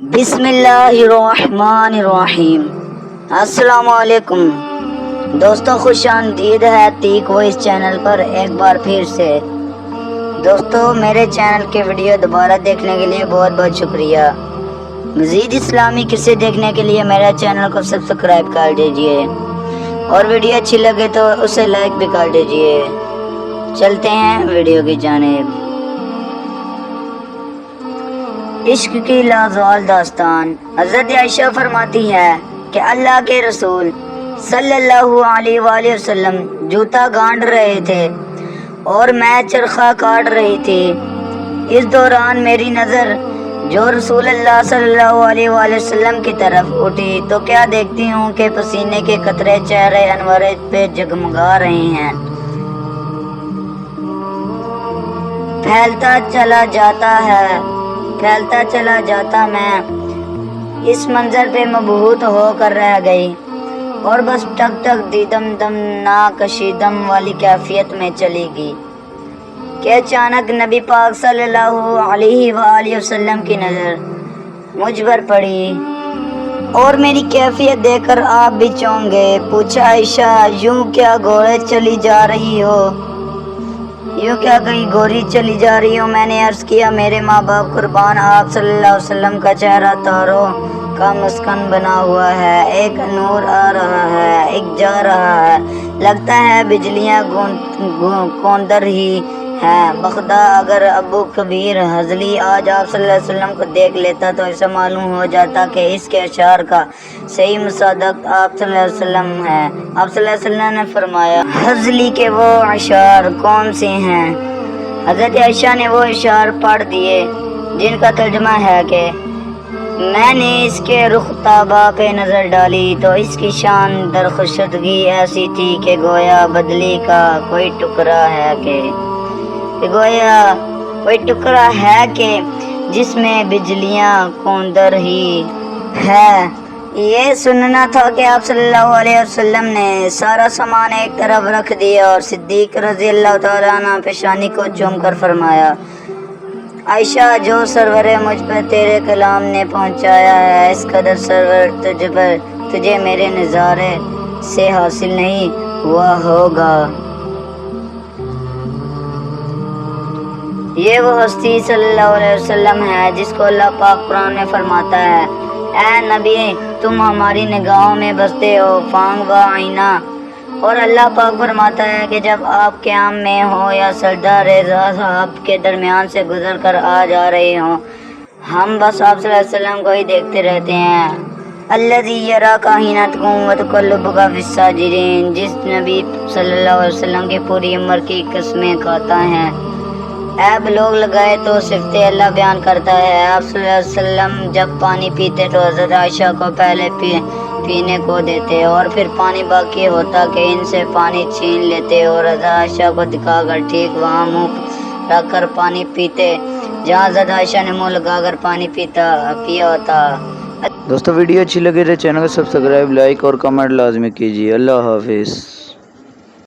بسم اللہ الرحمن الرحیم۔ السلام علیکم دوستوں، خوش آمدید ہے تیک وائس چینل پر ایک بار پھر سے۔ دوستوں، میرے چینل کے ویڈیو دوبارہ دیکھنے کے لیے بہت بہت شکریہ۔ مزید اسلامی قصے دیکھنے کے لیے میرے چینل کو سبسکرائب کر دیجئے اور ویڈیو اچھی لگے تو اسے لائک بھی کر دیجئے۔ چلتے ہیں ویڈیو کی جانب۔ عشق کی لازوال داستان۔ حضرت عائشہ فرماتی ہے کہ اللہ کے رسول صلی اللہ علیہ وآلہ وسلم جوتا گانڈ رہے تھے اور میں چرخہ کاٹ رہی تھی۔ اس دوران میری نظر جو رسول اللہ صلی اللہ علیہ وآلہ وسلم کی طرف اٹھی تو کیا دیکھتی ہوں کہ پسینے کے قطرے چہرے انور پہ جگمگا رہے ہیں۔ پھیلتا چلا جاتا میں اس منظر پہ مبہوت ہو کر رہ گئی اور بس ٹک ٹک دیدم دم ناکشیدم والی کیفیت میں چلی گئی کہ اچانک نبی پاک صلی اللہ علیہ وآلہ وسلم کی نظر مجھ پر پڑی اور میری کیفیت دیکھ کر آپ بھی چونک گئے۔ پوچھا، عائشہ یوں کیا گھوڑے چلی جا رہی ہو؟ یوں کیا کہیں گوری چلی جا رہی ہو؟ میں نے عرض کیا، میرے ماں باپ قربان، آپ صلی اللہ علیہ وسلم کا چہرہ تاروں کا مسکن بنا ہوا ہے، ایک نور آ رہا ہے، ایک جا رہا ہے، لگتا ہے بجلیاں کوندر ہی ہیں۔ بخدا اگر ابو کبیر ہزلی آج آپ صلی اللہ علیہ وسلم کو دیکھ لیتا تو اسے معلوم ہو جاتا کہ اس کے اشعار کا صحیح مصداق آپ صلی اللہ علیہ وسلم ہے۔ آپ صلی اللہ علیہ وسلم نے فرمایا، ہزلی کے وہ اشعار کون سے ہیں؟ حضرت عائشہ نے وہ اشعار پڑھ دیے جن کا ترجمہ ہے کہ میں نے اس کے رخ تابہ پہ نظر ڈالی تو اس کی شان درخشدگی ایسی تھی کہ گویا بدلی کا کوئی ٹکڑا ہے کہ جس میں بجلیاں کوندر ہی ہے۔ یہ سننا تھا کہ آپ صلی اللہ علیہ وسلم نے سارا سامان ایک طرف رکھ دیا اور صدیق رضی اللہ تعالیٰ عنہ پیشانی کو چوم کر فرمایا، عائشہ جو سرور مجھ پر تیرے کلام نے پہنچایا ہے اس قدر سرور تجھے میرے نظارے سے حاصل نہیں ہوا ہوگا۔ یہ وہ ہستی صلی اللہ علیہ وسلم ہے جس کو اللہ پاک قرآن میں فرماتا ہے، اے نبی تم ہماری نگاہوں میں بستے ہو فانگ و آئینہ۔ اور اللہ پاک فرماتا ہے کہ جب آپ قیام میں ہو یا سجدہ ریزہ آپ کے درمیان سے گزر کر آ جا رہے ہوں، ہم بس آپ صلی اللہ علیہ وسلم کو ہی دیکھتے رہتے ہیں۔ الذی یراک حین تقوم وتقلبک فی الساجدین، جس نبی صلی اللہ علیہ وسلم کی پوری عمر کی قسمیں کھاتا ہے۔ عیب لوگ لگائے تو صفت اللہ بیان کرتا ہے۔ آپ صلی اللہ علیہ وسلم جب پانی پیتے تو حضرت عائشہ کو پہلے پینے کو دیتے اور پھر پانی باقی ہوتا کہ ان سے پانی چھین لیتے اور حضرت عائشہ کو دکھا کر ٹھیک وہاں منہ رکھ کر پانی پیتے جہاں حضرت عائشہ نے منہ لگا کر پانی پیا ہوتا۔ دوستو، ویڈیو اچھی لگے تو چینل کو سبسکرائب، لائک اور کمنٹ لازمی کیجیے۔ اللہ حافظ۔